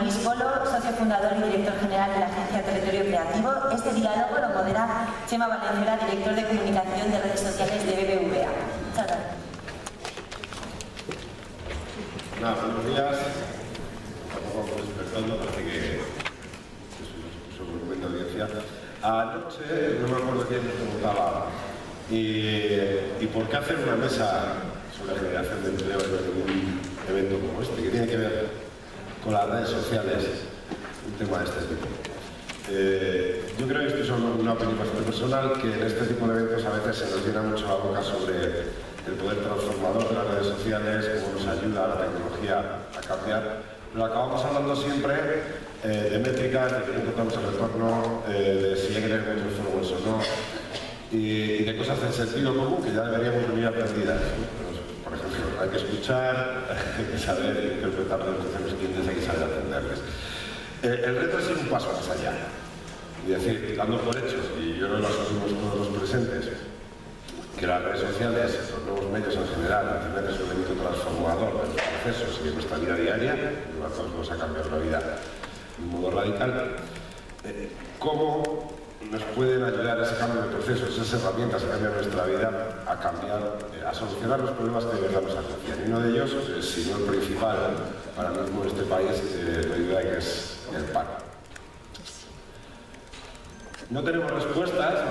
Luis Polo, socio fundador y director general de la Agencia Territorio Creativo. Este diálogo lo modera Chema Valenzuela, director de comunicación de redes sociales de BBVA. Muchas gracias. Buenos días. Estamos despertando, parece que es un volumen de audiencia. Anoche, no me acuerdo quién nos preguntaba, ¿y por qué hacer una mesa sobre generación de empleo en un evento como este, que tiene que ver con las redes sociales, un tema de este tipo? Yo creo que esto es una opinión bastante personal, que en este tipo de eventos a veces se nos llena mucho la boca sobre el poder transformador de las redes sociales, cómo nos ayuda la tecnología a cambiar, pero acabamos hablando siempre de métricas, de que no encontramos el retorno, de si hay que tener muchos followers o no, y de cosas de sentido común que ya deberíamos venir aprendidas, ¿no? Por ejemplo, hay que escuchar, hay que saber interpretar las intenciones de clientes, hay que saber atenderles. El reto es ir un paso más allá y decir, dando por hecho, y yo lo asumimos todos los presentes, que las redes sociales, los nuevos medios en general, Internet es un elemento transformador de los procesos y de nuestra vida diaria, y a todos nos ha cambiado la vida de un modo radical. ¿Cómo nos pueden ayudar ese cambio de procesos, esas herramientas que cambian nuestra vida a cambiar, a solucionar los problemas que de verdad nos asocian? Y uno de ellos, si no el principal, para mismo en este país, la idea que es el paro. No tenemos respuestas,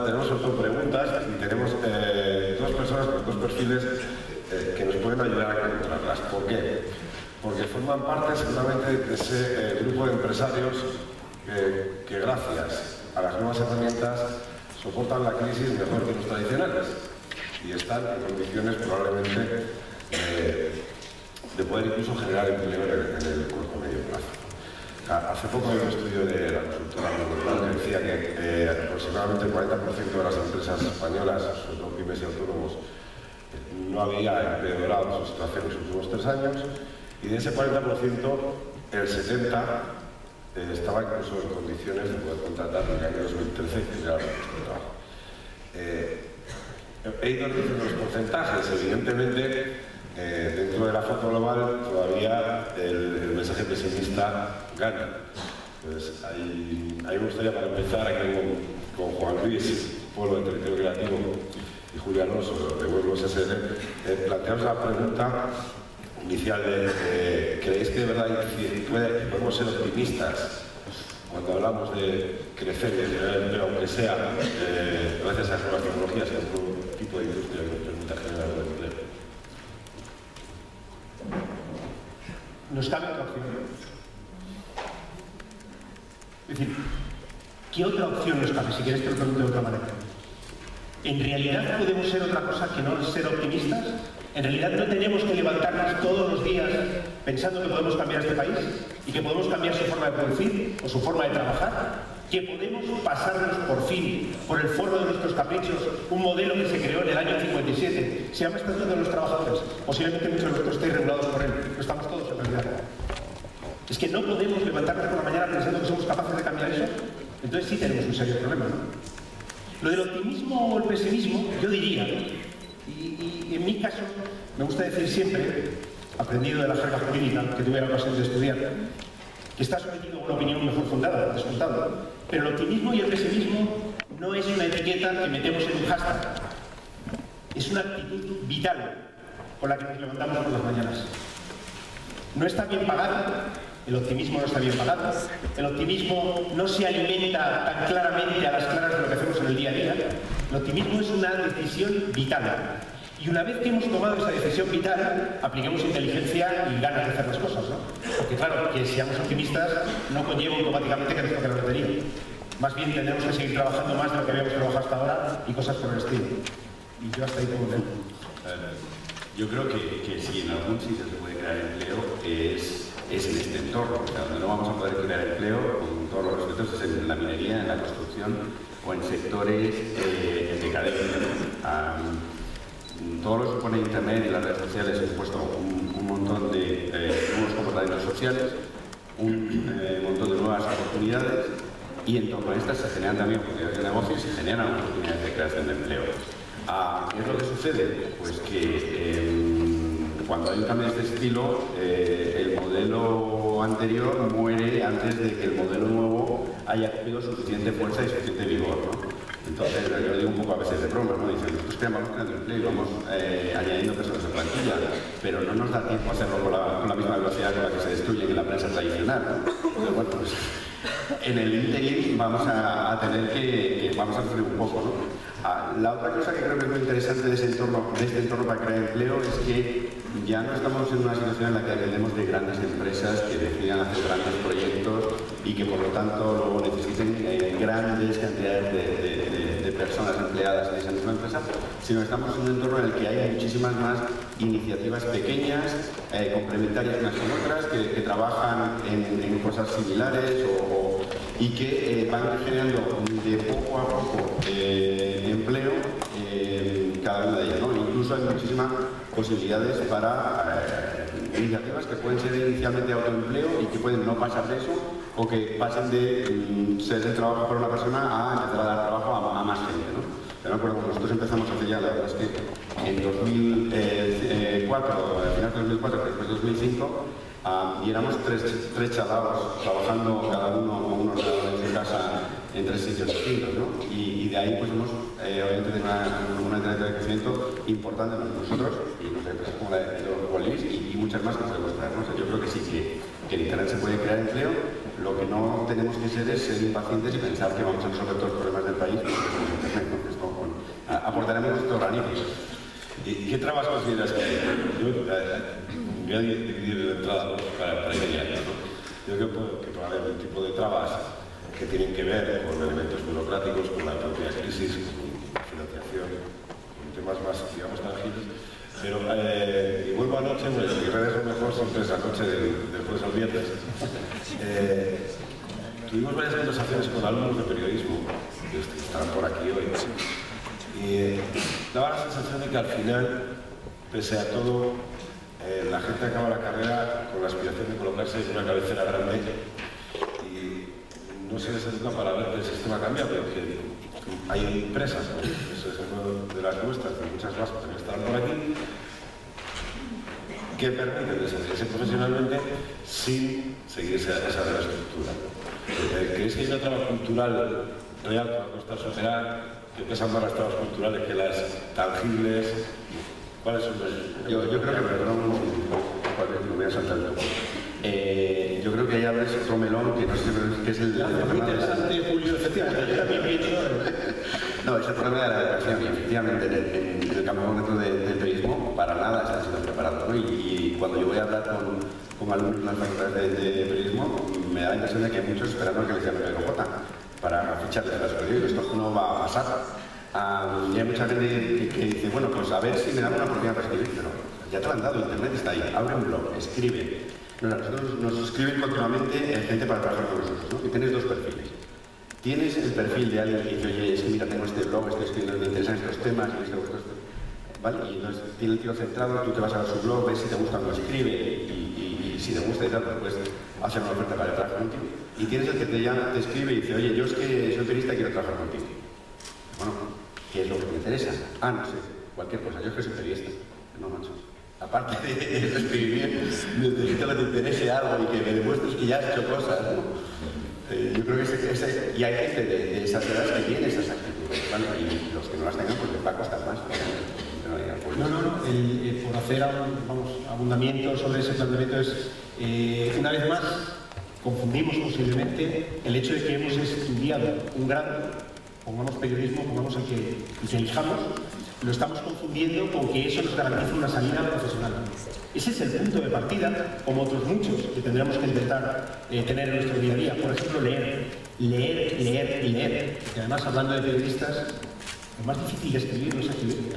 tenemos sobre todo preguntas y tenemos dos personas con dos perfiles que nos pueden ayudar a encontrarlas. ¿Por qué? Porque forman parte seguramente de ese grupo de empresarios que gracias a las nuevas herramientas soportan la crisis mejor que los tradicionales y están en condiciones probablemente de poder incluso generar empleo en el corto medio plazo. Hace poco hay un estudio de la consultora Global que decía que aproximadamente el 40% de las empresas españolas, sobre todo pymes y autónomos, no había empeorado su situación en los últimos 3 años, y de ese 40%, el 70% estaba incluso en condiciones de poder contratar en el año 2013 y generar puestos de trabajo. He ido diciendo los porcentajes, evidentemente. Dentro de la foto global todavía el mensaje pesimista gana. Entonces, ahí me gustaría, para empezar, aquí con Juan Luis Polo, de Territorio Creativo, y Julio Alonso, de Huevos SL, planteamos la pregunta inicial de ¿creéis que de verdad podemos ser optimistas cuando hablamos de crecer y de generar empleo, aunque sea gracias a las nuevas tecnologías y a un tipo de industria que nos permita generar empleo? Nos cabe otra opción. Es decir, ¿qué otra opción nos cabe? Si quieres te lo pregunto de otra manera. ¿En realidad podemos ser otra cosa que no ser optimistas? ¿En realidad no tenemos que levantarnos todos los días pensando que podemos cambiar este país? ¿Y que podemos cambiar su forma de producir o su forma de trabajar? ¿Que podemos pasarnos por fin por el forro de nuestros caprichos un modelo que se creó en el año 57? Se llama Estatuto de los Trabajadores. Posiblemente muchos de nosotros estéis regulados por él, pero estamos todos en realidad. Es que no podemos levantarnos por la mañana pensando que somos capaces de cambiar eso. Entonces sí tenemos un serio problema, ¿no? Lo del optimismo o el pesimismo, yo diría, y en mi caso me gusta decir siempre, aprendido de la jerga jurídica que tuve la ocasión de estudiar, que está sometido a una opinión mejor fundada, descontado. Pero el optimismo y el pesimismo no es una etiqueta que metemos en un hashtag. Es una actitud vital con la que nos levantamos por las mañanas. No está bien pagado, el optimismo no está bien pagado, el optimismo no se alimenta tan claramente a las claras de lo que hacemos en el día a día. El optimismo es una decisión vital. Y una vez que hemos tomado esa decisión vital, apliquemos inteligencia y ganas de hacer las cosas, ¿no? Porque claro, que seamos optimistas no conlleva automáticamente que nos toque la lotería. Más bien tendremos que seguir trabajando más de lo que habíamos trabajado hasta ahora y cosas por el estilo. Y yo hasta ahí tengo tiempo. Yo creo que si en algún sitio se puede crear empleo es en este entorno. O sea, donde no vamos a poder crear empleo, con todos los respetos, es en la minería, en la construcción o en sectores en decadencia. Todo lo que supone Internet y las redes sociales han puesto un montón de nuevos comportamientos sociales, un montón de nuevas oportunidades, y en torno a estas se generan también oportunidades de negocio y se generan oportunidades de creación de empleo. ¿Qué es lo que sucede? Pues que cuando hay un cambio de este estilo, el modelo anterior muere antes de que el modelo nuevo haya cogido suficiente fuerza y suficiente vigor, ¿no? Entonces, yo lo digo un poco a veces de broma, ¿no? Dicen, nosotros vamos creando empleo y vamos añadiendo personas a plantilla, pero no nos da tiempo a hacerlo con la misma velocidad con la que se destruye en la prensa tradicional, ¿no? Pero bueno, pues, en el interim vamos a tener que vamos a sufrir un poco, ¿no? La otra cosa que creo que es muy interesante de este entorno para crear empleo es que ya no estamos en una situación en la que dependemos de grandes empresas que decidan hacer grandes proyectos y que por lo tanto luego necesiten grandes cantidades de personas empleadas en esa misma empresa, sino que estamos en un entorno en el que hay muchísimas más iniciativas pequeñas, complementarias unas con otras, que trabajan en cosas similares y que van generando de poco a poco empleo cada una de ellas, ¿no? Incluso hay muchísimas posibilidades para iniciativas que pueden ser inicialmente autoempleo y que pueden no pasar de eso o que pasen de ser el trabajo para una persona a empezar a dar trabajo a más gente, ¿no? Yo me acuerdo cuando nosotros empezamos hace ya, la verdad es que en 2004, al final de 2004, después de 2005, y éramos tres chalados trabajando cada uno con unos ordenadores en casa en 3 sitios distintos, ¿no? Y de ahí pues hemos obviamente tenido una tendencia de crecimiento importante en nosotros y no sé, empresas como la de Wallis y muchas más que podemos traer, ¿no? O sea, yo creo que sí que en Internet se puede crear empleo, lo que no tenemos que ser es ser impacientes y pensar que vamos a resolver todos los problemas del país porque somos Internet, ¿no? Que esto, bueno, aportaremos nuestro granito. ¿Y qué trabas consideras que hay? Yo voy a dividir de entrada para ir allá, ¿no? Yo creo que probablemente un tipo de trabas que tienen que ver con elementos burocráticos, con la propia crisis, con la financiación, con temas más, digamos, tangibles. Pero, y vuelvo anoche, pues, mis redes son mejor siempre esa noche del jueves al viernes. Tuvimos varias conversaciones con alumnos de periodismo que estarán por aquí hoy. Y daba la sensación de que al final, pese a todo, la gente acaba la carrera con la aspiración de colocarse en una cabecera grande y no se les educa para ver que el sistema cambia, porque hay empresas, ¿no? Eso es uno de las nuestras, de muchas más que estarán por aquí, que permiten desarrollarse profesionalmente sin seguir esa estructura. ¿Creéis que hay una traba cultural real que va a costar superar? Que pesan más las trabas culturales que las tangibles. ¿Cuáles son las? Yo creo que, perdón, me voy a saltar el topo. Yo creo que ahí abres otro melón que no sé qué es el muy interesante, Julio, efectivamente. No, es el problema de la educación. Y efectivamente, en el campo concreto del periodismo, para nada está siendo preparado, ¿no? Y cuando yo voy a hablar con alumnos en las facultades de periodismo, me da la impresión de que hay muchos esperando que les llamen el OJ para ficharles a los periódicos. Esto no va a pasar. Y hay mucha gente que dice, bueno, pues a ver si me dan una oportunidad para escribir, pero ya te lo han dado, Internet está ahí, abre un blog, escribe. Nosotros nos escriben continuamente gente para trabajar con nosotros, ¿no? Y tienes dos perfiles. Tienes el perfil de alguien que dice, oye, es que mira, tengo este blog, estoy escribiendo, me interesan estos temas, ¿vale? Y entonces tiene el tiro centrado, tú te vas a ver su blog, ves si te gusta lo escribe y si te gusta y tal, pues hacer una oferta para trabajar contigo. Y tienes el que te llama, te escribe y dice, oye, yo es que soy periodista y quiero trabajar contigo. Bueno, ¿qué es lo que te interesa? No sé, cualquier cosa, yo es que soy periodista. No, macho. Aparte de escribir, necesito que te interese algo y que me demuestres que ya has hecho cosas, ¿no? Yo creo que y hay gente de esas edades que tiene esas actitudes, ¿vale? Y los que no las tengan, pues les va a costar más. Por hacer abundamiento sobre ese planteamiento es, una vez más, confundimos posiblemente el hecho de que hemos estudiado un grado, pongamos periodismo, pongamos el que elijamos, lo estamos confundiendo con que eso nos garantiza una salida profesional. Ese es el punto de partida, como otros muchos que tendremos que intentar tener en nuestro día a día. Por ejemplo, leer. Porque además, hablando de periodistas, lo más difícil de escribir no es escribir.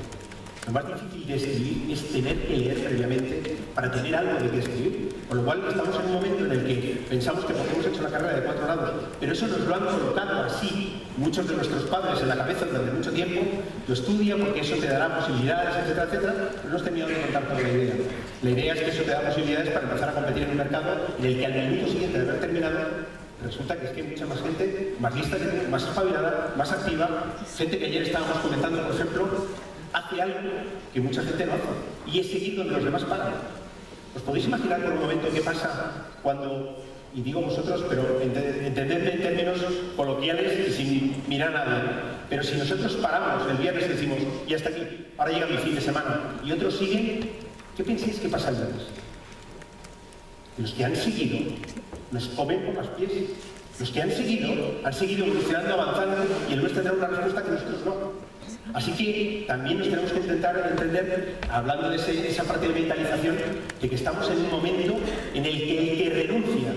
Lo más difícil de escribir es tener que leer previamente para tener algo de qué escribir. Con lo cual estamos en un momento en el que pensamos que porque hemos hecho la carrera de 4 grados, pero eso nos lo han colocado así muchos de nuestros padres en la cabeza durante mucho tiempo. Lo estudia porque eso te dará posibilidades, etcétera, etcétera, pero no has terminado de contar toda la idea. La idea es que eso te da posibilidades para empezar a competir en un mercado en el que al minuto siguiente de haber terminado resulta que es que hay mucha más gente, más lista, más espabilada, más activa, gente que ayer estábamos comentando, por ejemplo, hace algo que mucha gente no hace. y es seguir donde los demás paran. ¿Os podéis imaginar por un momento qué pasa cuando, y digo vosotros, pero entendedme en términos coloquiales y sin mirar a nadie, pero si nosotros paramos el viernes y decimos, ya está aquí, ahora llega mi fin de semana, y otros siguen, ¿qué pensáis que pasa el lunes? Los que han seguido nos comen por los pies. Los que han seguido evolucionando, avanzando, y el nuestro tendrá una respuesta que nosotros no. Así que también nos tenemos que intentar entender, hablando de esa parte de mentalización, de que estamos en un momento en el que renuncia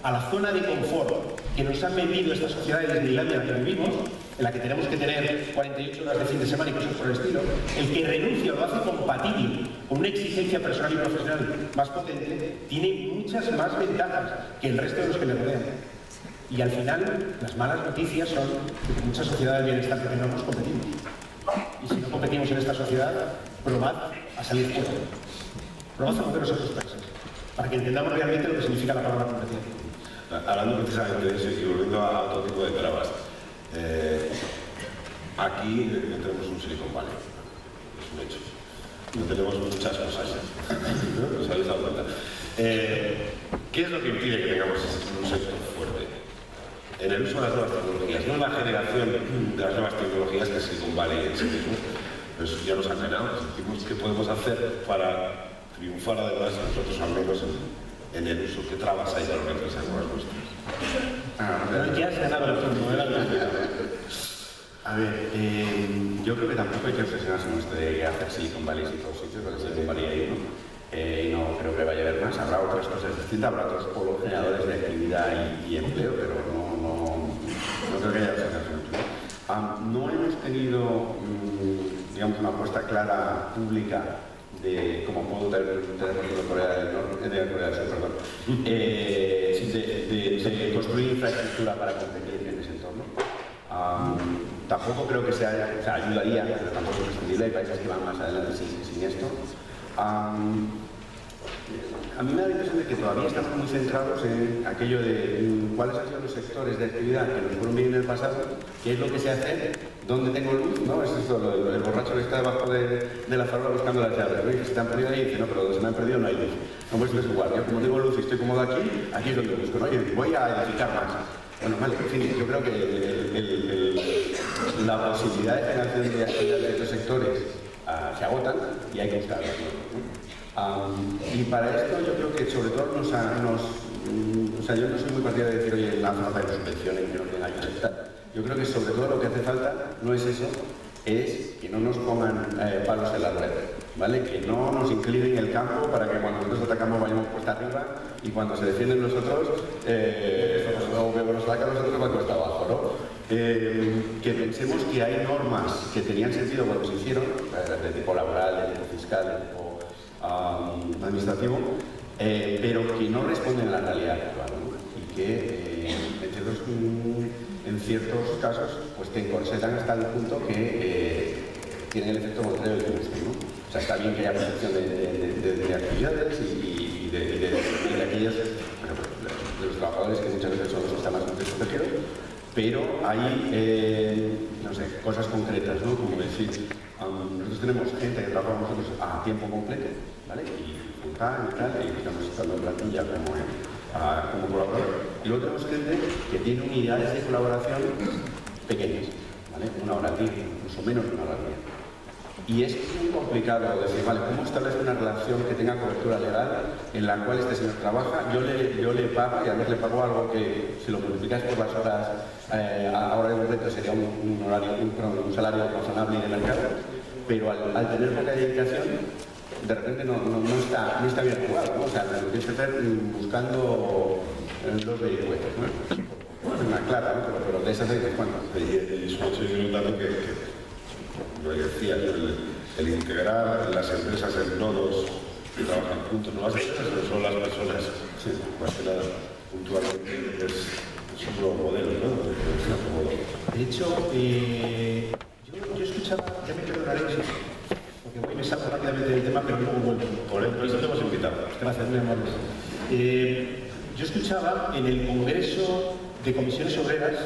a la zona de confort que nos han vendido esta sociedad de Disneylandia en la que vivimos, en la que tenemos que tener 48 horas de fin de semana y cosas por el estilo, el que renuncia o lo hace compatible con una exigencia personal y profesional más potente, tiene muchas más ventajas que el resto de los que le rodean. Y al final, las malas noticias son que muchas sociedades de bienestar que tengamos competimos. Y si no competimos en esta sociedad, probad a salir fuera. Probad a moveros a otros países, para que entendamos realmente lo que significa la palabra competir. Hablando precisamente de eso y volviendo a otro tipo de trabas, aquí no tenemos un Silicon Valley, es un hecho. No tenemos muchas cosas, ¿no? ¿Os habéis dado cuenta? ¿Qué es lo que impide que tengamos un sector fuerte? En el uso de las nuevas tecnologías, no en la generación de las nuevas tecnologías que Silicon Valley en sí mismo, pues ya nos han ganado. Decimos qué podemos hacer para triunfar además nosotros al menos en el uso. ¿Qué trabas hay para una empresa como las nuestras? Pero ya has ganado el fondo, A ver, yo creo que tampoco hay que obsesionarse en esto de hacer Silicon Valley en todos sitios, porque Silicon Valley hay uno. Y no creo que vaya a haber más. Habrá otras cosas distintas, habrá otros polos generadores de actividad y empleo, pero no creo que haya obsesionarse mucho. No hemos tenido, digamos, una apuesta clara pública de, como puedo tener de Corea del Norte, de Corea del Sur, perdón, de construir infraestructura para competir en ese entorno. Tampoco creo que ayudaría, pero tampoco es prescindible. Hay países que van más adelante sin esto. A mí me da la impresión de que todavía estamos muy centrados en aquello de cuáles han sido los sectores de actividad que nos fueron bien en el pasado, qué es lo que sé hacer, dónde tengo luz, ¿no? Es esto, el borracho que está debajo de la farola buscando las llaves, ¿no? Y que se te han perdido ahí y dice, no, pero donde se me han perdido no hay luz. No, pues es igual, yo como tengo luz y estoy cómodo aquí es donde busco, ¿no? Y voy a edificar más. Bueno, vale, en fin, yo creo que la posibilidad de generación de actividades de estos sectores se agotan y hay que buscarlas, ¿no? Y para esto yo creo que sobre todo o sea, yo no soy muy partidario de decir, oye, la falta de subvenciones que no tenga que estar. Yo creo que sobre todo lo que hace falta no es eso, es que no nos pongan palos en la red, ¿vale? Que no nos inclinen el campo para que cuando nosotros atacamos vayamos cuesta arriba y cuando se defienden los otros, o que nos atacan los otros va cuesta abajo, ¿no? Que pensemos que hay normas que tenían sentido cuando se hicieron, de tipo laboral, de tipo fiscal, de tipo administrativo, pero que no responden a la realidad actual, ¿no? Y que en ciertos casos pues te encorsetan hasta el punto que tienen el efecto contrario del que buscan, ¿no? O sea, está bien que haya protección de actividades y de aquellos, bueno, de los trabajadores que muchas veces son los que están más desprotegidos, pero hay, no sé, cosas concretas, ¿no? Como decir, nosotros tenemos gente que trabaja con nosotros a tiempo completo, ¿vale? Y full time y tal, y estamos estando en plantilla como colaborador. Y luego tenemos gente que tiene unidades de colaboración pequeñas, ¿vale? Una hora al día, incluso menos de una hora al día. Y es muy complicado decir, vale, ¿cómo establece una relación que tenga cobertura legal en la cual este señor trabaja? Yo le pago, y además le pago algo que, si lo multiplicáis por las horas, a hora de completo sería un salario razonable y de mercado, pero al tener poca dedicación, de repente no está bien jugado, ¿no? O sea, lo tienes que hacer buscando los vericuetos, ¿no? Es una clara, ¿no? Pero de esas hay que cuántas. Y eso es un dato que lo decía, el integrar las empresas en nodos que trabajan juntos, no las empresas, pero son las personas, sí, más que nada, puntualmente, es un nuevo modelo, ¿no? De hecho, yo escuchaba, ya me perdonaréis, porque hoy me salgo rápidamente del tema, pero luego vuelvo. Por eso te hemos invitado. Gracias, muy amables. Yo escuchaba en el Congreso de Comisiones Obreras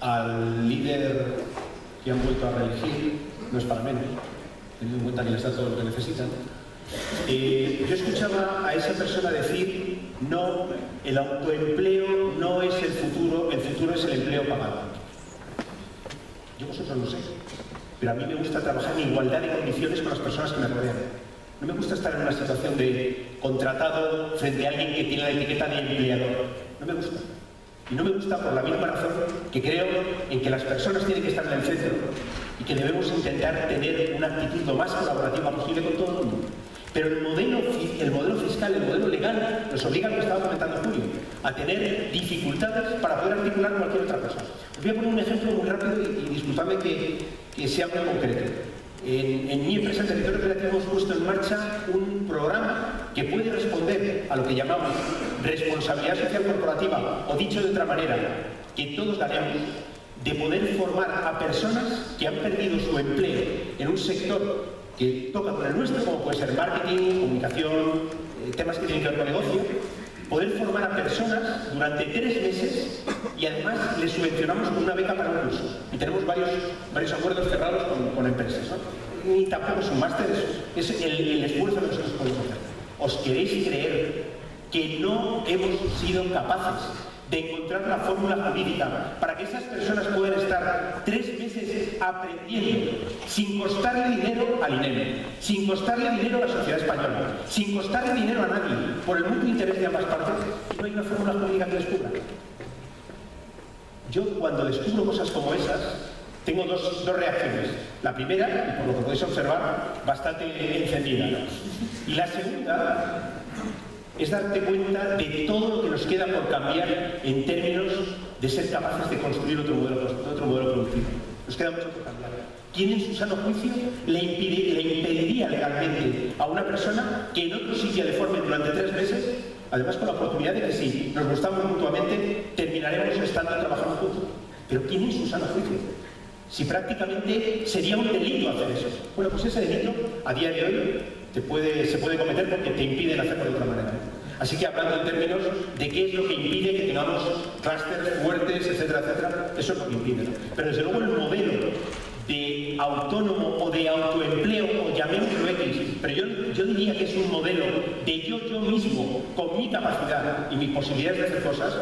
al líder que han vuelto a reelegir, no es para menos, teniendo en cuenta que les da todo lo que necesitan. Yo escuchaba a esa persona decir, no, el autoempleo no es el futuro es el empleo pagado. Yo vosotros no sé, pero a mí me gusta trabajar en igualdad de condiciones con las personas que me rodean. No me gusta estar en una situación de contratado frente a alguien que tiene la etiqueta de empleador. No me gusta. Y no me gusta por la misma razón que creo en que las personas tienen que estar en el centro y que debemos intentar tener una actitud lo más colaborativa posible con todo el mundo. Pero el modelo fiscal, el modelo legal, nos obliga, como estaba comentando Julio, a tener dificultades para poder articular cualquier otra cosa. Os voy a poner un ejemplo muy rápido y disculpadme que sea muy concreto. En mi empresa, en Territorio Creativo, hemos puesto en marcha un programa que puede responder a lo que llamamos responsabilidad social corporativa, o dicho de otra manera, que todos daremos, de poder formar a personas que han perdido su empleo en un sector que toca con el nuestro, como puede ser marketing, comunicación, temas que tienen que ver con negocio, poder formar a personas durante 3 meses y además les subvencionamos con una beca para un curso. Y tenemos varios acuerdos cerrados con empresas, ¿no? Ni tampoco es un máster, es el esfuerzo que nosotros podemos hacer. ¿Os queréis creer que no hemos sido capaces de encontrar la fórmula jurídica para que esas personas puedan estar 3 meses aprendiendo sin costarle dinero al INEM, sin costarle dinero a la sociedad española, sin costarle dinero a nadie, por el mutuo interés de ambas partes? Y no hay una fórmula jurídica que les cubra. Yo, cuando descubro cosas como esas, tengo dos reacciones. La primera, y por lo que podéis observar, bastante encendida. Y la segunda es darte cuenta de todo lo que nos queda por cambiar en términos de ser capaces de construir otro modelo productivo. Nos queda mucho por cambiar. ¿Quién en su sano juicio le impediría legalmente a una persona que en otro sitio le formen durante 3 meses, además con la oportunidad de que si nos gustamos mutuamente, terminaremos estando trabajando juntos? Pero ¿quién en su sano juicio? Si prácticamente sería un delito hacer eso. Bueno, pues ese delito, a día de hoy, se puede cometer porque te impiden hacerlo de otra manera. Así que hablando en términos de qué es lo que impide que tengamos clústeres fuertes, etcétera, etcétera, eso es lo que impide, ¿no? Pero desde luego el modelo de autónomo o de autoempleo, o llamémoslo X, pero yo diría que es un modelo de yo mismo, con mi capacidad y mis posibilidades de hacer cosas,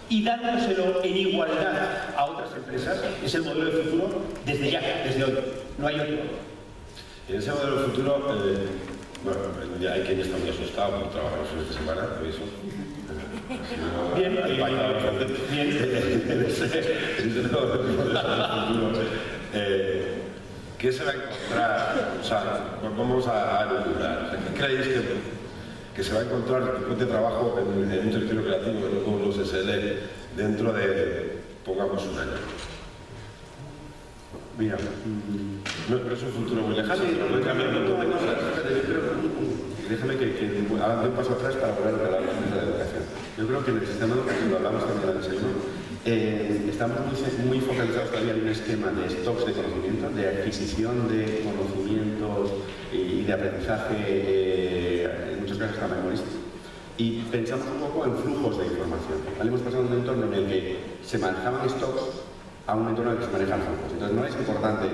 y dándoselo en igualdad a otras empresas, es el modelo de futuro desde ya, desde hoy. No hay otro. En ese modelo de futuro, bueno, ya hay quien está muy asustado por trabajar los fines de semana, aviso. Bien, bien. En ese modelo de futuro, ¿qué se va a encontrar? O sea, vamos a elucubrar. ¿Qué creéis que se va a encontrar el tipo de trabajo en un territorio creativo, como los SL, dentro de, pongamos, un año? Mira, no es un futuro muy lejano, pero voy cambiando un montón de cosas. Déjame que haga un paso atrás para volver a la cuestión de la educación. Yo creo que en el sistema educativo, lo hablamos también en el desayuno, estamos muy focalizados todavía en un esquema de stocks de conocimiento, de adquisición de conocimientos y de aprendizaje, en muchos casos hasta memorístico. Y pensamos un poco en flujos de información. Hemos pasado de un entorno en el que se manejaban stocks a un entorno en el que se manejan flujos. Entonces no es importante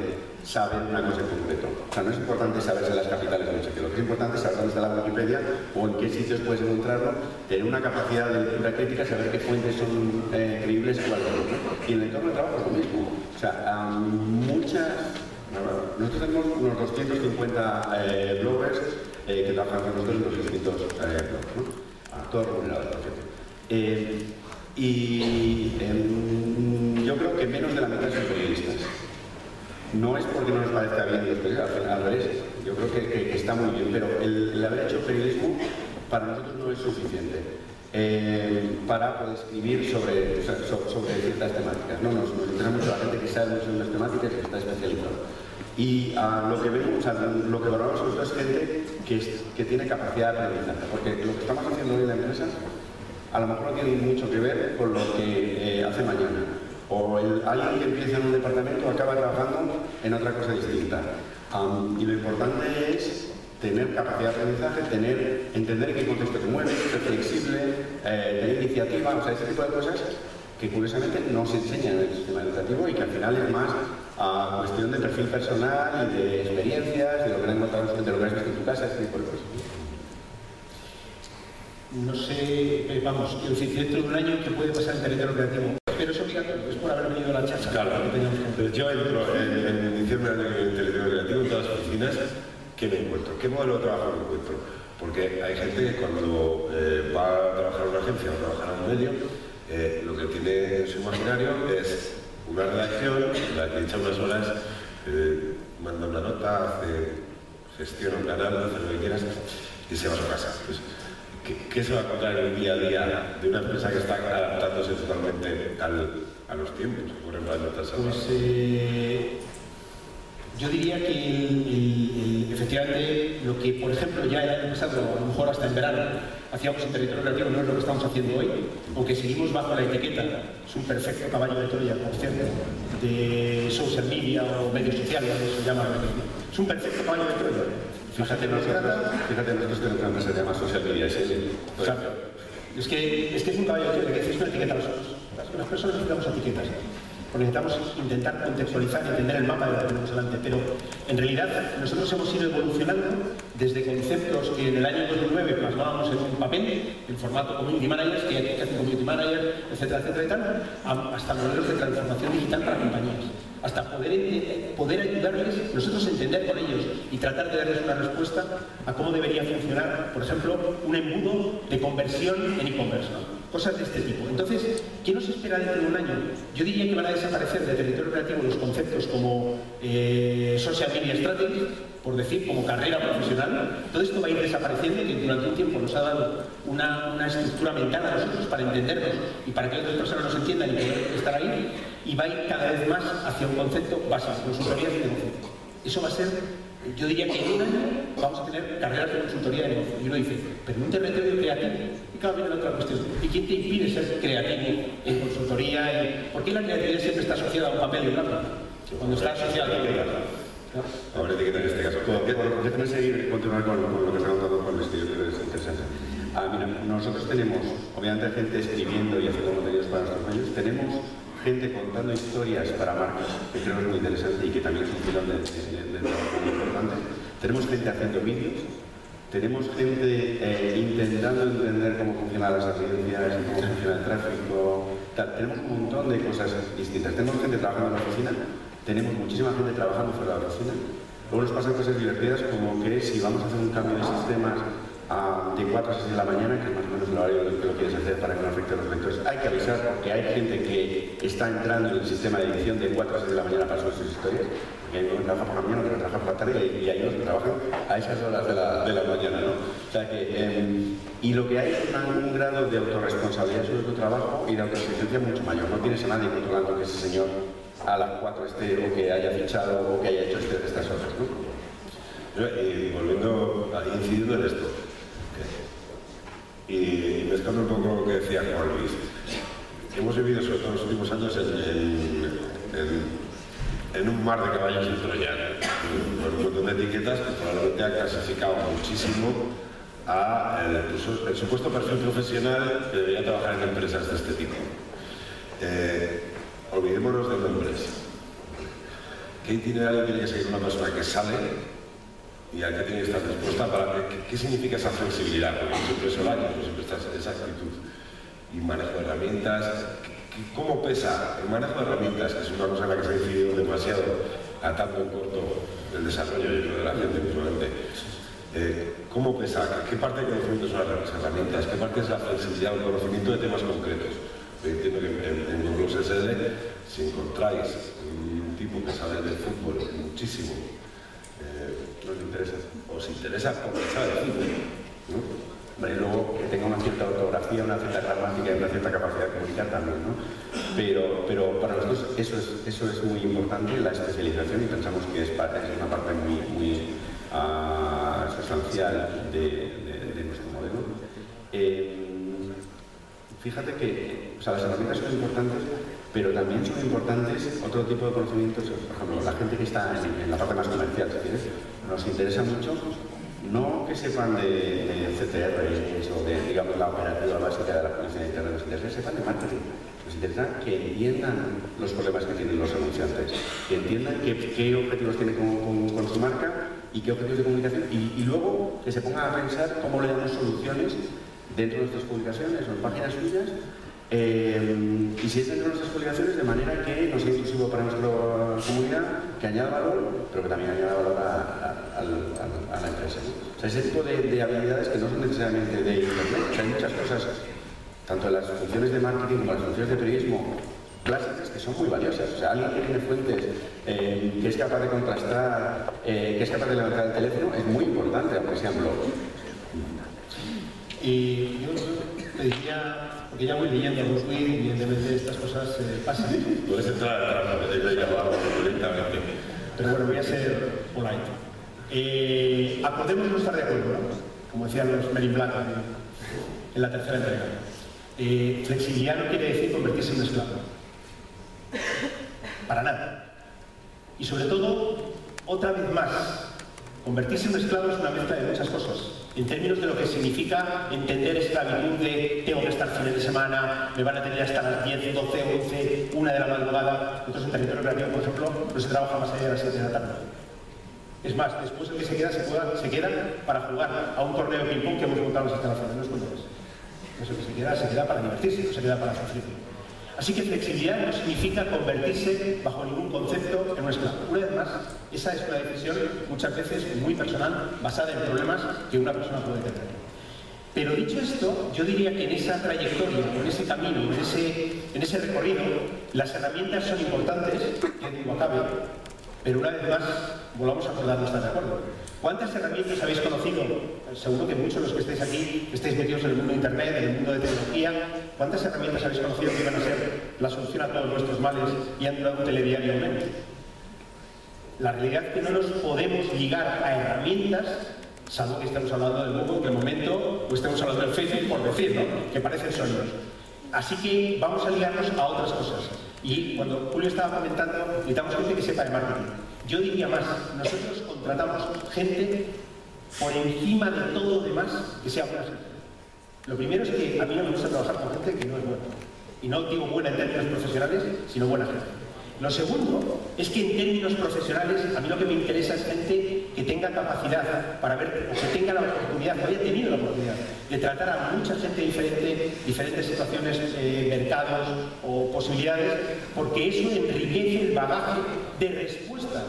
saber una cosa en concreto. O sea, no es importante saberse las capitales de no sé qué. Lo que es importante es saber dónde está la Wikipedia o en qué sitios puedes encontrarlo, tener una capacidad de lectura crítica, saber qué fuentes son creíbles y cuáles no. Y en el entorno de trabajo es lo mismo. O sea, nosotros tenemos unos 250 bloggers que trabajan con nosotros en los distintos blogs, ¿no? Todos remunerados, por cierto. Yo creo que menos de la mitad son periodistas. No es porque no nos parezca bien los periodistas, al revés. Yo creo que está muy bien, pero el haber hecho periodismo para nosotros no es suficiente para poder escribir sobre ciertas temáticas. No, nos interesa mucho la gente que sabe mucho de las temáticas y que está especializada. Y lo que vemos, lo que valoramos sobre todo es gente que tiene capacidad de aprendizaje, porque lo que estamos haciendo hoy en la empresa a lo mejor no tiene mucho que ver con lo que hace mañana. O alguien que empieza en un departamento acaba trabajando en otra cosa distinta. Y lo importante es tener capacidad de aprendizaje, entender en qué contexto te mueves, ser flexible, tener iniciativa, o sea, ese tipo de cosas que curiosamente no se enseñan en el sistema educativo y que al final es más a cuestión de perfil personal y de experiencias, de lo que han encontrado, de lo que has visto en tu casa, este tipo de cosas. No sé, vamos, quiero decir, dentro de un año, ¿qué puede pasar en territorio creativo? Pero es obligatorio, es por haber venido a la charla. Claro, entonces yo entro en diciembre en territorio creativo en todas las oficinas. ¿Qué me encuentro? ¿Qué modelo de trabajo me encuentro? Porque hay gente que cuando va a trabajar en una agencia o a trabajar en un medio, lo que tiene en su imaginario es una redacción, la que echa unas horas, manda una nota, gestiona un canal, hace lo que quieras y se va a su casa. Pues, ¿qué se va a encontrar en el día a día de una empresa que está adaptándose totalmente a los tiempos? Por ejemplo, a notas. Pues yo diría que efectivamente lo que, por ejemplo, ya el año pasado, a lo mejor hasta en verano, hacíamos en territorio creativo, no es lo que estamos haciendo hoy, aunque seguimos bajo la etiqueta, es un perfecto caballo de Troya, por cierto, de social media o medios sociales, eso llama, es un perfecto caballo de Troya. Fíjate, nosotros tenemos una empresa que se llama Social Media SL. Exacto. Es que es un caballo de Troya, que es una etiqueta a nosotros. Las personas necesitamos etiquetas, porque necesitamos intentar contextualizar y entender el mapa de lo que tenemos delante, pero en realidad nosotros hemos ido evolucionando desde conceptos que en el año 2009 plasmábamos en un papel, en formato community manager, que hace community manager, etcétera, etcétera y tal, hasta modelos de transformación digital para compañías, hasta poder ayudarles, nosotros entender con ellos y tratar de darles una respuesta a cómo debería funcionar, por ejemplo, un embudo de conversión en e-commerce, ¿no? Cosas de este tipo. Entonces, ¿qué nos espera dentro de un año? Yo diría que van a desaparecer de territorio creativo los conceptos como social media strategy, por decir, como carrera profesional. Todo esto va a ir desapareciendo, que durante un tiempo nos ha dado una estructura mental a nosotros para entendernos y para que otras personas nos entiendan y poder estar ahí, y va a ir cada vez más hacia un concepto básico, consultoría de negocio. Eso va a ser, yo diría que en un año vamos a tener carreras de consultoría de negocio. Y uno dice, pero en un territorio creativo. Y claro, viene la otra cuestión. ¿Y quién te impide ser creativo en consultoría? ¿Por qué la creatividad siempre está asociada a un papel y un lápiz? Cuando está asociada a la etiqueta. Ahora etiqueta en este caso. Déjame seguir, continuar con lo que está contando Juan Vestido, que es interesante. Mira, nosotros tenemos, obviamente, gente escribiendo y haciendo contenidos para nuestros medios. Tenemos gente contando historias para marcas, que creo que es muy interesante y que también es un filón de trabajo muy importante. Tenemos gente haciendo vídeos. Tenemos gente intentando entender cómo funcionan las audiencias, cómo funciona el tráfico, tal. Tenemos un montón de cosas distintas. Tenemos gente trabajando en la oficina, tenemos muchísima gente trabajando fuera de la oficina. Luego nos pasan cosas divertidas como que si vamos a hacer un cambio de sistemas de 4 a 6 de la mañana, que es más o menos el horario que lo quieres hacer para que no afecte a los lectores, hay que avisar porque hay gente que está entrando en el sistema de edición de 4 a 6 de la mañana para subir sus historias. Hay uno que trabaja por la mañana, otro que trabaja por la tarde y hay unos que trabajan a esas horas de la mañana, ¿no? O sea que, y lo que hay es un grado de autorresponsabilidad sobre tu trabajo y de autoexigencia mucho mayor. No tienes a nadie controlando que ese señor a las 4 esté o que haya fichado o que haya hecho estas horas, ¿no? Y volviendo, incidiendo en esto, y mezclando un poco lo que decía Juan Luis, hemos vivido sobre todo en los últimos años en un mar de caballos de Troya, con un montón de etiquetas que probablemente ha clasificado muchísimo a el supuesto perfil profesional que debería trabajar en empresas de este tipo. Olvidémonos de nombres. ¿Qué itinerario tiene que seguir una persona que sale y a qué tiene que estar dispuesta para qué significa esa flexibilidad? Porque siempre es horario, siempre está esa actitud y manejo de herramientas. ¿Cómo pesa el manejo de herramientas, que es una cosa en la que se ha incidido demasiado, atando en corto el desarrollo de la gente visualmente? ¿Cómo pesa? ¿Qué parte del conocimiento son las herramientas? ¿Qué parte es la flexibilidad o el conocimiento de temas concretos? Yo entiendo que en Google SSL, si encontráis un tipo que sabe del fútbol muchísimo, no os interesa, os interesa porque sabe de fútbol, ¿no? Y luego que tenga una cierta ortografía, una cierta gramática y una cierta capacidad de comunicar también, ¿no? Pero para nosotros eso es muy importante, la especialización, y pensamos que es una parte muy sustancial de nuestro modelo. Fíjate que las herramientas son importantes, pero también son importantes otro tipo de conocimientos. Por ejemplo, la gente que está en la parte más comercial, si quieres, nos interesa mucho no que sepan de CTR o de, digamos, la operativa básica de la conexión de Internet, nos interesa que sepan de marketing. Nos interesa que entiendan los problemas que tienen los anunciantes, que entiendan qué objetivos tienen con su marca y qué objetivos de comunicación, y luego que se pongan a pensar cómo le damos soluciones dentro de nuestras publicaciones o en páginas suyas, y si es dentro de nuestras publicaciones, de manera que no sea inclusivo para nuestra comunidad, que añada valor, pero que también añada valor a la empresa, ¿no? O sea, ese tipo de habilidades que no son necesariamente de Internet. O sea, hay muchas cosas, tanto en las funciones de marketing como en las funciones de periodismo clásicas, que son muy valiosas. O sea, alguien que tiene fuentes, que es capaz de contrastar, que es capaz de levantar el teléfono, es muy importante, aunque sean blogs. Y yo te diría, porque ya voy leyendo Bruce Lee, evidentemente estas cosas pasan. Puedes entrar a la de llamar directamente. Pero bueno, voy a ser polite. Acordemos no estar de acuerdo, ¿no? Como decían los Men in Black en la tercera entrega. Flexibilidad no quiere decir convertirse en un esclavo. Para nada. Y sobre todo, otra vez más, convertirse en un esclavo es una mezcla de muchas cosas. En términos de lo que significa entender esclavitud de tengo que estar fines de semana, me van a tener hasta las 10, 12, 11, 1 de la madrugada. Nosotros en territorio creativo, por ejemplo, no se trabaja más allá de las 7 de la tarde. Es más, después el que se queda para jugar a un torneo de ping-pong que hemos montado en las instalaciones. No es cuento eso. Eso que se queda para divertirse, no se queda para sufrir. Así que flexibilidad no significa convertirse bajo ningún concepto en un esclavo. Una vez más, esa es una decisión muchas veces muy personal, basada en problemas que una persona puede tener. Pero dicho esto, yo diría que en esa trayectoria, en ese camino, en ese recorrido, las herramientas son importantes, que digo acabe, pero una vez más, volvamos a acordar no estar de acuerdo. ¿Cuántas herramientas habéis conocido? Seguro que muchos de los que estáis aquí, que estáis metidos en el mundo de Internet, en el mundo de tecnología, ¿cuántas herramientas habéis conocido que iban a ser la solución a todos nuestros males y han dado un telediario menos? La realidad es que no nos podemos ligar a herramientas, salvo que estemos hablando del Google, de momento, o estemos hablando del Facebook, por decir, ¿no? Que parecen sólidos. Así que vamos a ligarnos a otras cosas. Y cuando Julio estaba comentando, necesitamos gente que sepa de marketing. Yo diría más, nosotros contratamos gente por encima de todo lo demás que sea buena gente. Lo primero es que a mí no me gusta trabajar con gente que no es buena. Y no digo buena en términos profesionales, sino buena gente. Lo segundo es que en términos profesionales, a mí lo que me interesa es gente que tenga capacidad para ver, o que tenga la oportunidad, que haya tenido la oportunidad de tratar a mucha gente diferente, diferentes situaciones, mercados o posibilidades, porque eso enriquece el bagaje de respuesta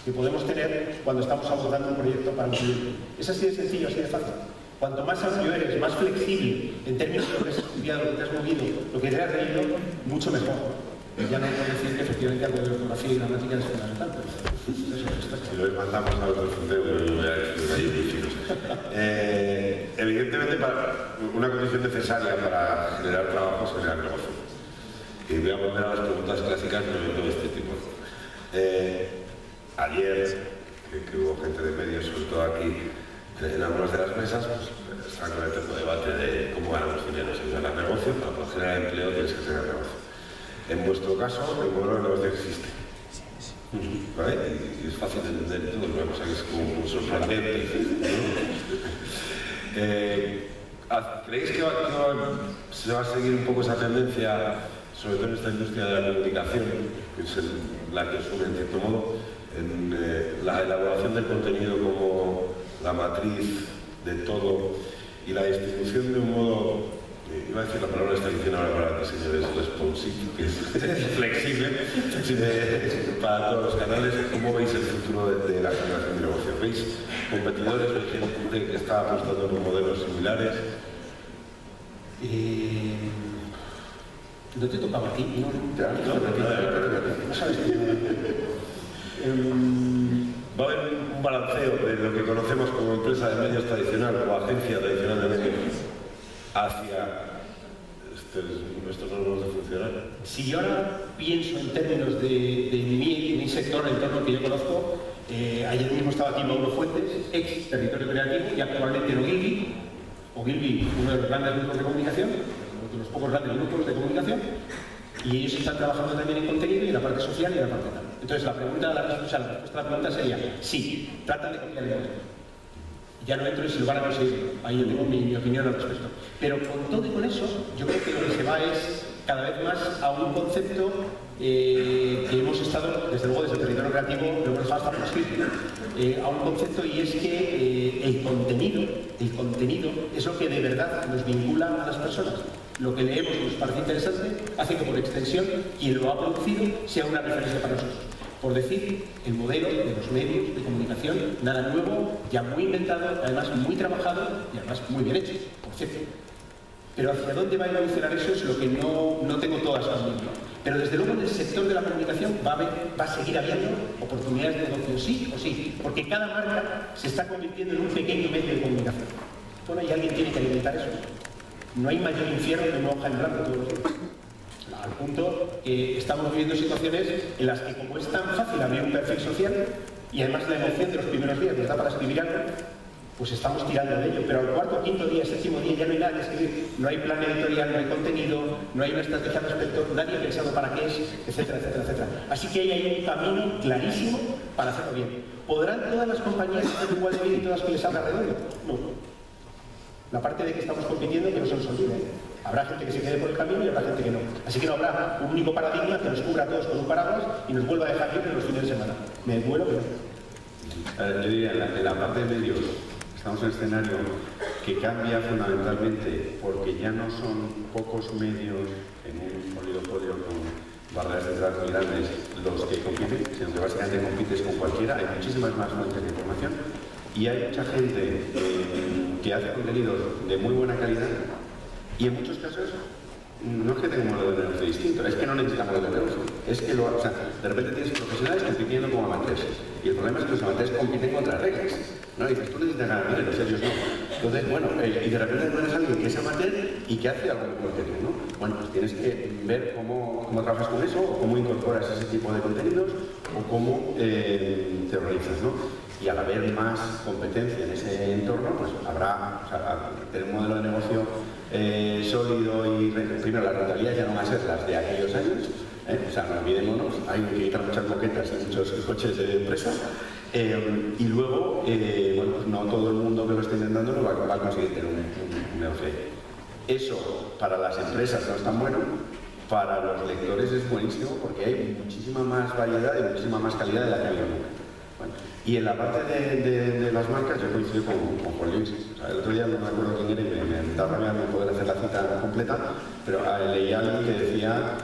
que podemos tener cuando estamos abordando un proyecto para un cliente. Es así de sencillo, así de fácil. Cuanto más amplio eres, más flexible en términos de lo que has estudiado, lo que te has movido, lo que te has leído, mucho mejor. Ya no puedo decir que efectivamente algo de ortografía y gramática es fundamental, pero si lo mandamos a otro fundeo, evidentemente, una condición necesaria para generar trabajo es generar negocio. Y voy a volver a las preguntas clásicas de un evento de este tipo. Ayer, que hubo gente de medios, sobre todo aquí, en algunas de las mesas, pues estaba con el eterno debate de cómo ganamos dinero. Si ganas negocio, para poder generar empleo tienes que tener negocio. En vuestro caso, el modelo de negocio existe. ¿Vale? Y es fácil de entender todo, una cosa que es como sorprendente. ¿Creéis que se va a seguir un poco esa tendencia, sobre todo en esta industria de la comunicación, que es la que asume en cierto modo, en la elaboración del contenido como la matriz de todo y la distribución de un modo, iba a decir la palabra esta diciendo ahora para ti, señores, responsive, que es flexible para todos los canales? ¿Cómo veis el futuro de la generación de negocio? ¿Veis competidores? ¿Veis gente que está apostando por modelos similares? ¿No te tocaba a ti? No sabes qué. ¿Va a haber un balanceo de lo que conocemos como empresa de medios tradicional o agencia tradicional de medios hacia nuestros modos de funcionar? Si yo ahora pienso en términos de mi sector, el entorno que yo conozco, ayer mismo estaba aquí Mauro Fuentes, ex Territorio Creativo, y actualmente en Ogilvy, uno de los grandes grupos de comunicación, uno de los pocos grandes grupos de comunicación, y ellos están trabajando también en contenido y en la parte social y en la parte tal. Entonces la respuesta a la pregunta sería, sí, tratan de copiar el modelo. Ya no entro en si lo van a conseguir, ahí yo tengo mi opinión al respecto. Pero con todo y con eso, yo creo que lo que se va es cada vez más a un concepto que hemos estado, desde luego desde el territorio creativo, lo hemos dejado hasta por escrito, a un concepto, y es que el contenido es lo que de verdad nos vincula a las personas. Lo que leemos nos parece interesante, hace que por extensión quien lo ha producido sea una referencia para nosotros. Por decir, el modelo de los medios de comunicación, nada nuevo, ya muy inventado, además muy trabajado y además muy bien hecho, por cierto. Pero hacia dónde va a evolucionar eso es lo que no tengo todas las mismas. Pero desde luego en el sector de la comunicación va a seguir habiendo oportunidades de negocio, sí o sí, porque cada marca se está convirtiendo en un pequeño medio de comunicación. Bueno, y alguien tiene que alimentar eso. No hay mayor infierno que una hoja en blanco todos los días. Al punto que estamos viviendo situaciones en las que, como es tan fácil abrir un perfil social y además la emoción de los primeros días nos da para escribir algo, pues estamos tirando de ello. Pero al cuarto, quinto día, séptimo día ya no hay nada que escribir. No hay plan editorial, no hay contenido, no hay una estrategia al respecto, nadie ha pensado para qué es, etcétera, etcétera, etcétera. Así que ahí hay un camino clarísimo para hacerlo bien. ¿Podrán todas las compañías hacer igual de bien y todas que les salga redondo? No. La parte de que estamos compitiendo que no se nos olvide. Habrá gente que se quede por el camino y habrá gente que no. Así que no habrá un único paradigma que nos cubra a todos con un paraguas y nos vuelva a dejar libre los fines de semana. Me duelo que no. Yo diría, en la parte de medios, estamos en un escenario que cambia fundamentalmente porque ya no son pocos medios en un oligopolio con barreras de entrada muy grandes los que compiten, sino que básicamente compites con cualquiera. Hay muchísimas más fuentes de información y hay mucha gente que hace contenidos de muy buena calidad y en muchos casos no es que tenga un modelo de negocio distinto, es que no necesita modelo de negocio, es que de repente tienes profesionales compitiendo como amateurs y el problema es que los amateurs compiten contra reglas, ¿no? Y dices, tú necesitas ganar dinero, ellos no. Entonces, bueno, y de repente encuentras a alguien que es amateur y que hace algo mejor que tú, ¿no? Bueno, pues tienes que ver cómo trabajas con eso, o cómo incorporas ese tipo de contenidos, o cómo te organizas, ¿no? Y al haber más competencia en ese entorno, pues habrá, tener un modelo de negocio sólido y primero las rentabilidades ya no van a ser las de aquellos años, o sea, no olvidémonos, hay que quitar muchas moquetas y muchos coches de empresa, y luego, bueno, pues no todo el mundo que lo esté intentando lo va a conseguir tener un negocio. Eso para las empresas no es tan bueno, para los lectores es buenísimo porque hay muchísima más variedad y muchísima más calidad de la que había nunca. Bueno, y en la parte de las marcas yo coincido con Juan Luis. O sea, el otro día no me acuerdo quién era y me da rabia no poder hacer la cita completa, pero leí a alguien que decía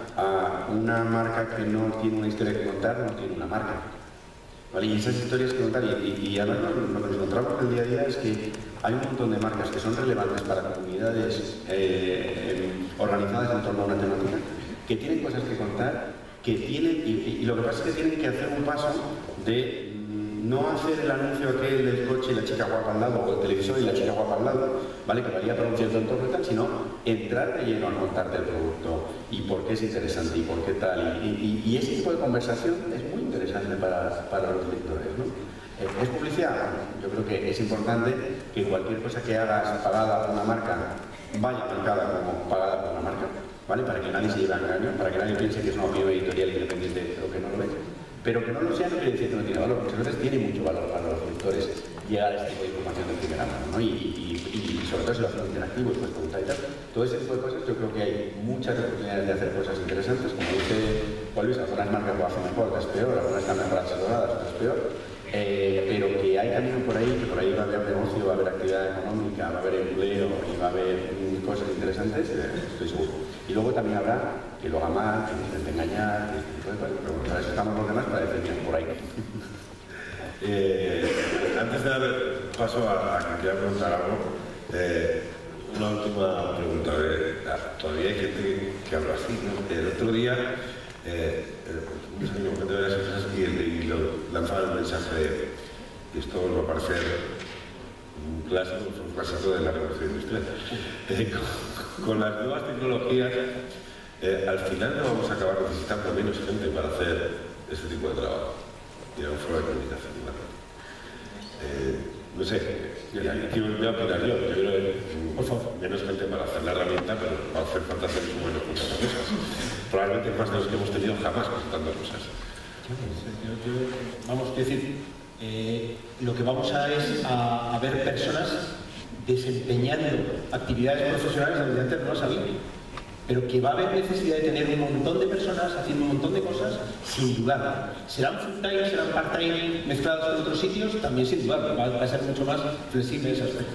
una marca que no tiene una historia que contar no tiene una marca. ¿Vale? Y esas historias que contar, y además lo que nos encontramos en el día a día es que hay un montón de marcas que son relevantes para comunidades organizadas en torno a una temática, que tienen cosas que contar, que tienen, y lo que pasa es que tienen que hacer un paso de no hacer el anuncio aquel del coche y la chica guapa al lado, o el televisor y la chica guapa al lado, ¿vale? Que valía para un cierto entorno y tal, sino entrar de lleno a contarte el producto y por qué es interesante y por qué tal. Y ese tipo de conversación es muy interesante para los lectores, ¿no? ¿Es publicidad? Yo creo que es importante que cualquier cosa que hagas pagada por una marca vaya marcada como pagada por una marca, ¿vale? Para que nadie se lleve a engaño, para que nadie piense que es una opinión editorial independiente, pero que no lo es. Pero que no lo sea no quiere decir que no tiene valor, muchas veces tiene mucho valor para los lectores llegar a este tipo de información de primera mano, ¿no? Y sobre todo si lo hacen interactivo, pues preguntar y tal. Todo ese tipo de cosas, yo creo que hay muchas oportunidades de hacer cosas interesantes, como dice Juan Luis, algunas marcas lo hacen mejor, otras peor, algunas están mejor asesoradas, otras peor, pero que hay camino por ahí, que por ahí va a haber negocio, va a haber actividad económica, va a haber empleo y va a haber cosas interesantes, estoy seguro. Y luego también habrá que lo haga mal, que nos intente engañar, que este tipo de cosas, pero para eso estamos los demás para decir bien por ahí. Antes de dar paso a que quiera preguntar algo, una última pregunta. Todavía hay gente que habla así, ¿no? El otro día, un señor de las empresas y lo lanzaba el mensaje de, y esto os va a parecer un clásico de la revolución industrial. Con las nuevas tecnologías, al final no vamos a acabar necesitando menos gente para hacer este tipo de trabajo. Y era un foro de comunicación. No sé, aquí voy a opinar yo. Yo creo que menos gente para hacer la herramienta, pero va a hacer falta hacer buenos cosas. Probablemente más de los que hemos tenido jamás presentando cosas. Vamos, quiero decir, lo que vamos es a ver personas desempeñando actividades profesionales donde antes no las había. Pero que va a haber necesidad de tener un montón de personas haciendo un montón de cosas, sin dudar. ¿Serán full-time, serán part-time mezclados con otros sitios? También sin dudar, va a ser mucho más flexible ese aspecto.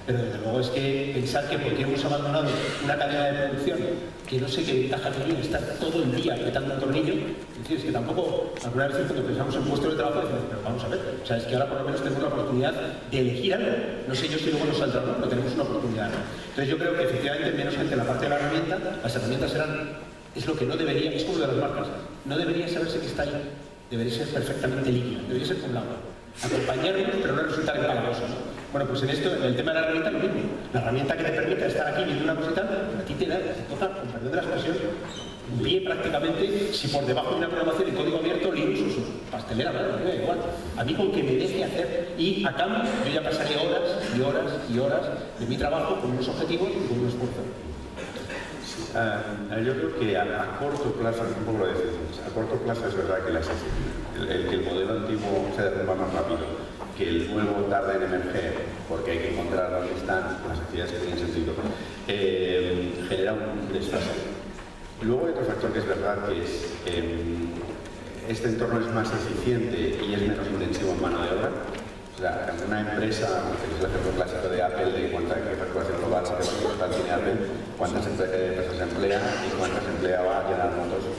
Pero desde luego es que pensar que porque hemos abandonado una cadena de producción que no sé qué ventaja tiene estar todo el día apretando un tornillo, es decir, es que tampoco, alguna vez cuando pensamos en puestos de trabajo decimos, pero vamos a ver, o sea, es que ahora por lo menos tenemos la oportunidad de elegir algo. No sé yo si luego nos saldrá o no, pero tenemos una oportunidad, ¿no? Entonces yo creo que efectivamente, menos que la parte de la herramienta, las herramientas es lo que no debería, es como lo de las marcas, no debería saberse que está ahí, debería ser perfectamente líquida, debería ser con agua. Acompañarnos, pero no resultar empalagoso, ¿no? Bueno, pues en esto, en el tema de la herramienta, lo mismo. La herramienta que te permite estar aquí viendo una cosita, a ti te toca, con perdón de la expresión, pie prácticamente, si por debajo de una programación y código abierto, Linux o su pastelera, ¿vale? Me da igual. A mí con que me deje hacer, y a cambio yo ya pasaré horas y horas y horas de mi trabajo con unos objetivos y con un esfuerzo. Yo creo que a corto plazo, un poco lo decimos, a corto plazo es verdad que que el modelo antiguo se derrumba más rápido, que el nuevo tarda en emerger, porque hay que encontrar dónde están las actividades que tienen sentido, genera un desfase. Luego hay otro factor que es verdad, que es este entorno es más eficiente y es menos intensivo en mano de obra. O sea, una empresa, que es el ejemplo clásico de Apple, de cuánta facturación global, tiene Apple, cuántas empresas emplea y cuántas empleaba General Motors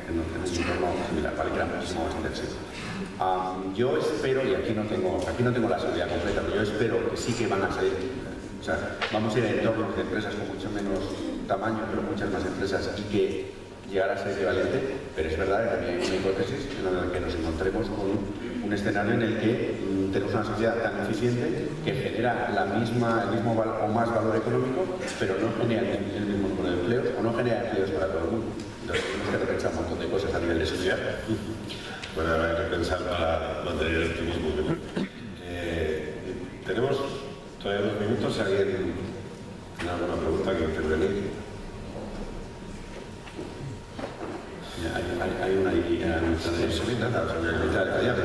en un entorno similar, vale, que era muchísimo más intensivo. Yo espero, y aquí no tengo la seguridad completa, pero yo espero que sí que van a salir, o sea, vamos a ir a entornos de empresas con mucho menos tamaño, pero muchas más empresas, y que llegará a ser equivalente, pero es verdad que también hay una hipótesis en la que nos encontremos con un escenario en el que tenemos una sociedad tan eficiente que genera el mismo o más valor económico, pero no genera el mismo número de empleos o no genera empleos para todo el mundo. Entonces tenemos que repensar un montón de cosas a nivel de sociedad. Bueno, habrá que pensar para mantener el optimismo. Tenemos todavía 2 minutos. Si alguien tiene alguna pregunta que intervenir. Hay una idea en nuestra derecha, la solidaridad del taller.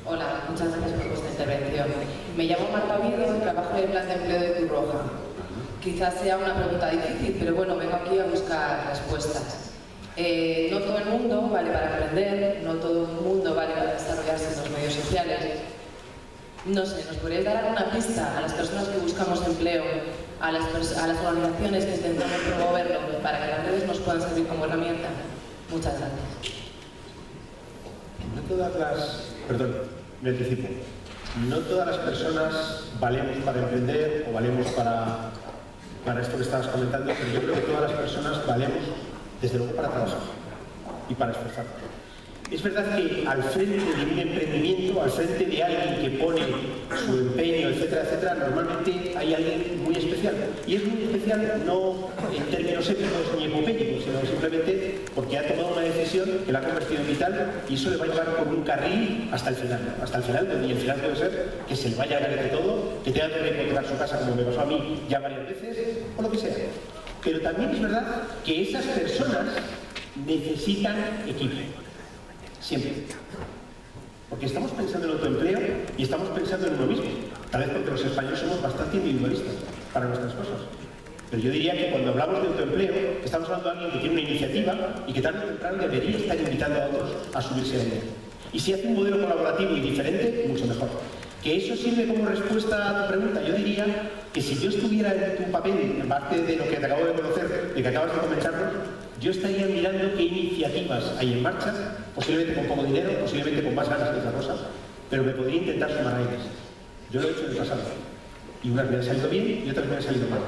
Hola, muchas gracias por vuestra intervención. Me llamo Marta Oviedo y trabajo en el plan de empleo de Cruz Roja. Quizás sea una pregunta difícil, pero bueno, vengo aquí a buscar respuestas. No todo el mundo vale para aprender, no todo el mundo vale para desarrollarse en los medios sociales. No sé, ¿nos podríais dar alguna pista a las personas que buscamos empleo, a las organizaciones que intentamos promoverlo, para que las redes nos puedan servir como herramienta? Muchas gracias. No todas las... Perdón, me anticipo. No todas las personas valemos para emprender o valemos para esto que estabas comentando, pero yo creo que todas las personas valemos, desde luego, para trabajar y para esforzarnos. Es verdad que al frente de un emprendimiento, al frente de alguien que pone su empeño, etcétera, etcétera, normalmente hay alguien muy especial. Y es muy especial no en términos épicos ni epopélicos, sino simplemente porque ha tomado una decisión que la ha convertido en vital y eso le va a llevar por un carril hasta el final. Hasta el final, y el final puede ser que se le vaya a ganar de todo, que tenga que encontrar su casa, como me pasó a mí ya varias veces, o lo que sea. Pero también es verdad que esas personas necesitan equipo. Siempre. Porque estamos pensando en autoempleo y estamos pensando en uno mismo. Tal vez porque los españoles somos bastante individualistas para nuestras cosas. Pero yo diría que cuando hablamos de autoempleo, estamos hablando de alguien que tiene una iniciativa y que tarde o temprano debería estar invitando a otros a subirse a ella. Y si hace un modelo colaborativo y diferente, mucho mejor. ¿Que eso sirve como respuesta a tu pregunta? Yo diría que si yo estuviera en tu papel, en parte de lo que te acabo de conocer, de que acabas de comentarnos, yo estaría mirando qué iniciativas hay en marcha, posiblemente con poco dinero, posiblemente con más ganas que otra cosa, pero me podría intentar sumar a ellas. Yo lo he hecho en el pasado. Y unas me han salido bien y otras me han salido mal.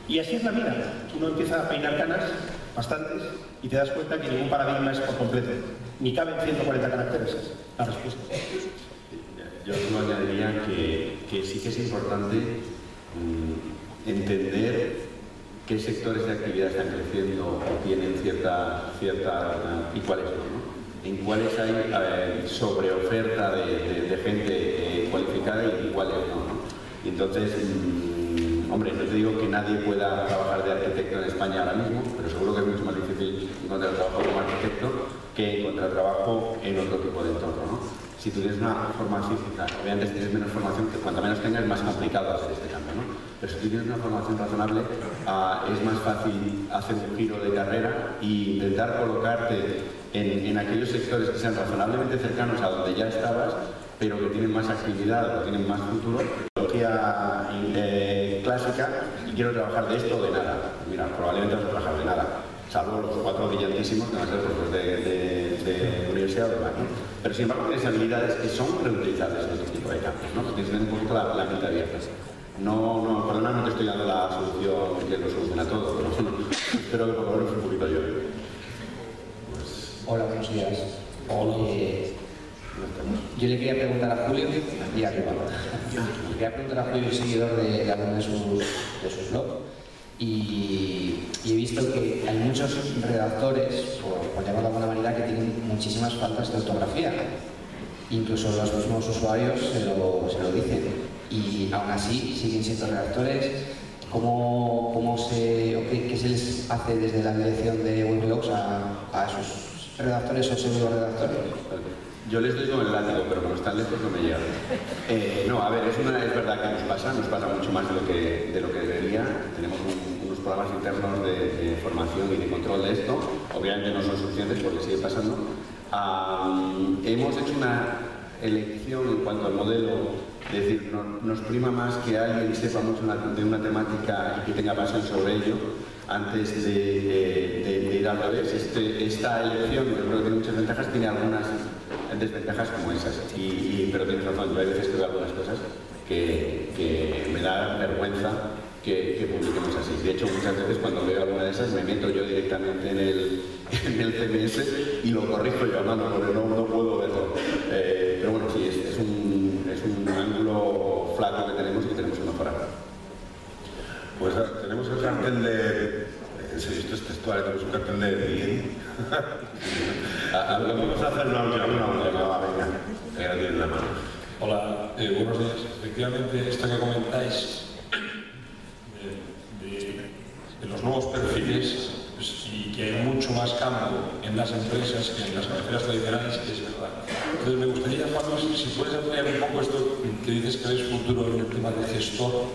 Y así es la vida. Uno empieza a peinar canas, bastantes, y te das cuenta que ningún paradigma es por completo. Ni caben 140 caracteres la respuesta. Yo solo añadiría que sí que es importante entender qué sectores de actividad están creciendo o tienen cierta y cuáles no. En cuáles hay sobreoferta de gente cualificada y cuáles no. Y entonces, hombre, no te digo que nadie pueda trabajar de arquitecto en España ahora mismo, pero seguro que es mucho más difícil encontrar trabajo como arquitecto que encontrar trabajo en otro tipo de entorno, ¿no? Si tú tienes una formación, obviamente si tienes menos formación, que cuanto menos tengas es más complicado hacer este cambio, ¿no? Pero si tú tienes una formación razonable, es más fácil hacer un giro de carrera e intentar colocarte en aquellos sectores que sean razonablemente cercanos a donde ya estabas, pero que tienen más actividad o tienen más futuro. Tecnología clásica, y quiero trabajar de esto o de nada. Mira, probablemente vas a trabajar de nada, salvo los 4 brillantísimos que van a ser profesores de universidad o demás, ¿no? Pero sin embargo tienes habilidades que son reutilizables en otro tipo de campos, ¿no? Tienes que tener un poquito la mente abierta. No, perdona, no te estoy dando la solución que lo soluciona todo, pero espero que por lo menos un poquito ayude. Hola, buenos días. Yo le quería preguntar a Julio, y arriba. Le quería preguntar a Julio, seguidor de alguno de sus blogs, y he visto que hay muchos redactores, por llamarlo de alguna manera, que tienen muchísimas faltas de ortografía. Incluso los mismos usuarios se lo dicen. Y aún así siguen siendo redactores. ¿Qué se les hace desde la dirección de Weblogs a esos redactores o pseudo-redactores? Yo les doy con el látigo, pero como están lejos no me llegan. No, a ver, es verdad que nos pasa mucho más de lo que debería. Tenemos unos programas internos de formación y de control de esto. Obviamente no son suficientes porque sigue pasando. Hemos hecho una elección en cuanto al modelo, es decir, nos prima más que alguien sepa mucho de una temática y que tenga pasión sobre ello antes de ir al revés. Esta elección, yo creo que tiene muchas ventajas, tiene algunas desventajas como esas, pero tienes razón, yo hay veces que veo algunas cosas que me da vergüenza que publiquemos así. De hecho, muchas veces cuando veo alguna de esas me meto yo directamente en el CMS y lo corrijo yo a mano, porque no puedo verlo. Pero bueno, sí, es un ángulo flaco que tenemos y que tenemos que mejorar. Pues tenemos el cartel de... esto es textual, tenemos un cartel de bien. Vamos a hacer una última, venga, que la tiene en la mano. Hola, buenos días. Efectivamente, esto que comentáis de los nuevos perfiles, pues, y que hay mucho más campo en las empresas que en las carreras tradicionales, es verdad. Entonces me gustaría, Juan, si puedes ampliar un poco esto que dices que ves futuro en el tema del gestor,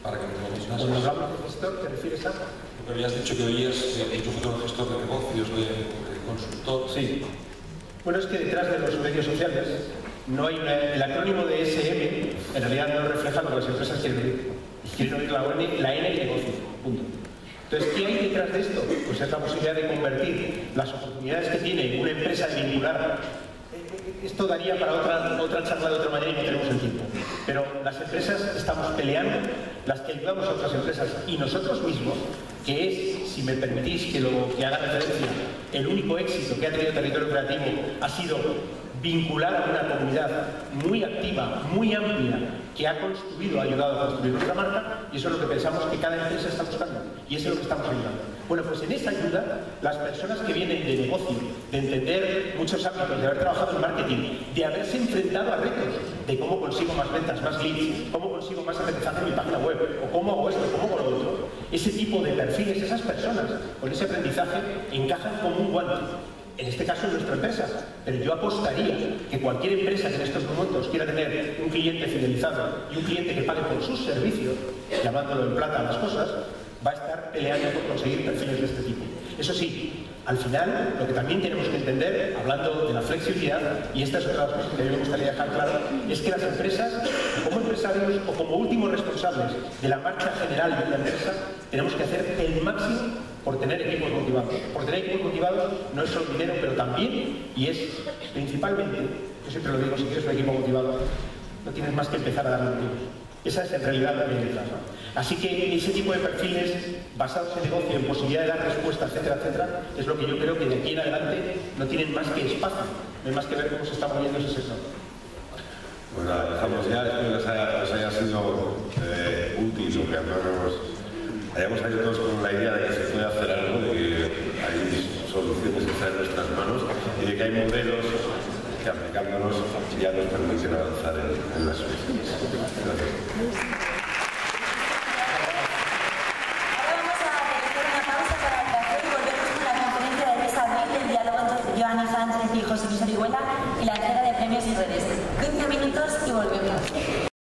para que me lo contases. Cuando hablamos de gestor, ¿te refieres a...? Porque habías dicho que veías mucho futuro gestor de negocios, de consultor. Sí. Bueno, es que detrás de los medios sociales no hay el acrónimo de SM, en realidad no refleja lo que las empresas quieren oír. Quieren oír la N y negocio, punto. Entonces, ¿qué hay detrás de esto? Pues es la posibilidad de convertir las oportunidades que tiene una empresa de vincular. Esto daría para otra charla de otra manera y no tenemos el tiempo. Pero las empresas estamos peleando, las que ayudamos a otras empresas y nosotros mismos, que es, si me permitís que haga referencia, el único éxito que ha tenido Territorio Creativo ha sido vincular a una comunidad muy activa, muy amplia, que ha ayudado a construir nuestra marca, y eso es lo que pensamos que cada empresa está buscando, y eso es lo que estamos ayudando. Bueno, pues en esa ayuda, las personas que vienen de negocio, de entender muchos ámbitos, de haber trabajado en marketing, de haberse enfrentado a retos, de cómo consigo más ventas, más leads, cómo consigo más aterrizaje en mi página web, o cómo hago esto, cómo hago lo otro, ese tipo de perfiles, esas personas, con ese aprendizaje, encajan como un guante. En este caso en nuestra empresa, pero yo apostaría que cualquier empresa que en estos momentos quiera tener un cliente fidelizado y un cliente que pague por sus servicios, llamándolo en plata a las cosas, va a estar peleando por conseguir perfiles de este tipo. Eso sí, al final, lo que también tenemos que entender, hablando de la flexibilidad, y esta es otra de las cosas que a mí me gustaría dejar claro, es que las empresas, como empresarios o como últimos responsables de la marcha general de una empresa, tenemos que hacer el máximo por tener equipos motivados. Por tener equipos motivados no es solo dinero, pero también, y es principalmente, yo siempre lo digo, si quieres un equipo motivado, no tienes más que empezar a darle motivos. Esa es en realidad la realidad, ¿no? Así que ese tipo de perfiles basados en negocio, en posibilidad de dar respuesta, etcétera, etcétera, es lo que yo creo que de aquí en adelante no tienen más que espacio, no hay más que ver cómo se está moviendo ese sector. Bueno, dejamos ya, espero que les haya sido útil o que hayamos salido todos con la idea de que se puede hacer algo, de que hay soluciones que están en nuestras manos y de que hay modelos que aplicándolos ya nos permiten avanzar en las soluciones. Gracias. Dani Sánchez y José Luis Orihuela y la entrega de premios y redes. 15 minutos y volvemos.